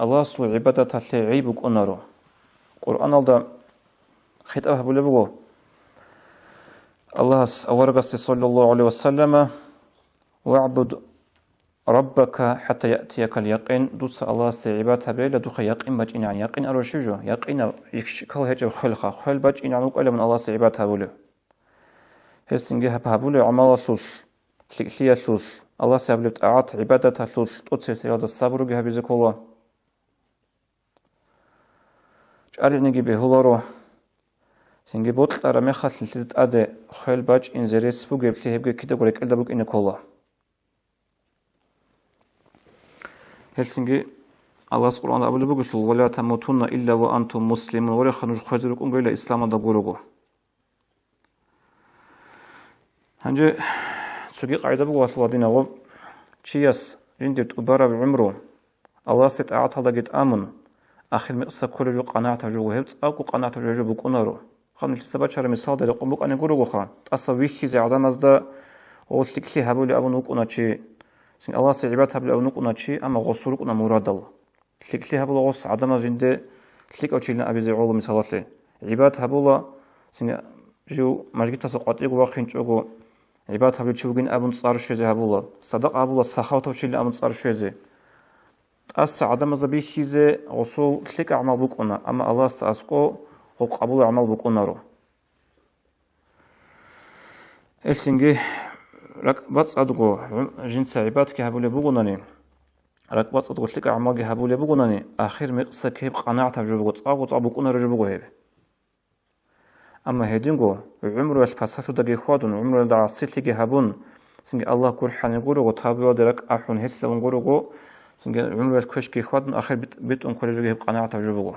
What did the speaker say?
الله سو عبادة عيب كونارو قرآن الله خطأ بلبغو الله أورغس صلى الله عليه وسلم واعبد ربك حتى يأتيك اليقين دوس الله استعبادها بيلا دوخ يقين باج إن يقين أروشيجو يقين يكشكل هجر خلقه خل باج إن عنوك ألا من الله استعبادها بوله هسنجي هبوله عمال ثلث لكلية ثلث الله سيبلبت أعط عبادتها ثلث تطسي هذا الصبر جها بيزك الله جاري نجي بهولارو سنجي بوتل أرى مخاط لتدت أدي خل باج إن زريس بوجي بتهبجي كده قولك إلا بوك إنك الله هلسنجي الله سبحانه وتعالى بقول ولا تموتن إلا وأنتم مسلمون ولا خنوج خجرك أنقول إلى إسلام دبورجو هنجي سوقي قاعدة بقول وادينا و شياس رندت أبارة بعمره الله ست أعطى لقيت آمن آخر مقصة كل جو قناعة جو هبت أو قناعة جو بكونارو خنوج السبب شر مثال ده قمبك أنا جورجو خان تصوير زي عدم أزدا وتلكلي هبولي أبو نوك وناتشي سين الله سعبات هبل أو نوك وناتشي أما غصورك ونا مرادل تلكلي هبول غص عدم أزدا تلك أو تشيلنا أبي زي عول مثالات لي عباد هبولا سين جو مجد تسقطي وواخين شوكو عباد هبل تشوجين أبو نصار شيء هبولا صدق أبولا صخاوته تشيل أبو نصار شيء أس عدم أزبي خيزة غصو تلك أعمال بكونا أما الله استأسقو هو قبول أعمال بكونا رو السنجي رك بس أدقو جنس عباد كهبولي بقولني رك بس أدقو تلك أعمال كهبولي بقولني آخر مقصة كيب قناعة تجربة أبو كنا رجبو هيب أما هيدينغو عمره الفساتو دقي خوادون عمره الدعاسيت لقي هبون سنجي الله كرحان يقولو تابعو درك أحون هسه ونقولو سنجي عمره الكشكي خوادون آخر بيت أنكولي رجب قناعة تجربو